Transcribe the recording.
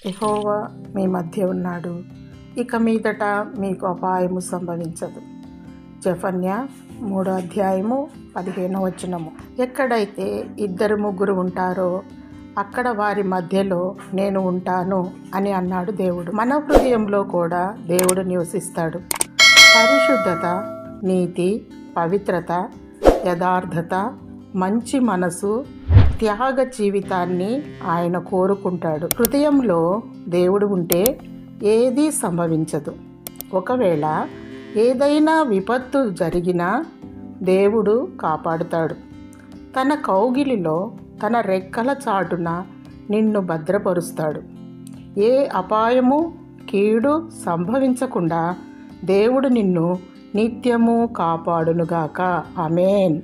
యెహోవా మీ మధ్య ఉన్నాడు, ఇక మీదట మీకు అపాయము సంభవించదు. జెఫన్యా 3:15. ఎక్కడైతే 2-3 ఉంటారో అక్కడ వారి మధ్యలో నేను ఉంటాను అని అన్నాడు దేవుడు. మన హృదయంలో కూడా దేవుడు నివసిస్తాడు. పరిశుద్ధత, నీతి, పవిత్రత, యథార్థత, మంచి మనసు, త్యాగ జీవితాన్ని ఆయన కోరుకుంటాడు. హృదయంలో దేవుడు ఉంటే ఏదీ సంభవించదు. ఒకవేళ ఏదైనా విపత్తు జరిగినా దేవుడు కాపాడుతాడు. తన కౌగిలిలో, తన రెక్కల చాటున నిన్ను భద్రపరుస్తాడు. ఏ అపాయము, కీడు సంభవించకుండా దేవుడు నిన్ను నిత్యము కాపాడునుగాక. ఆమేన్.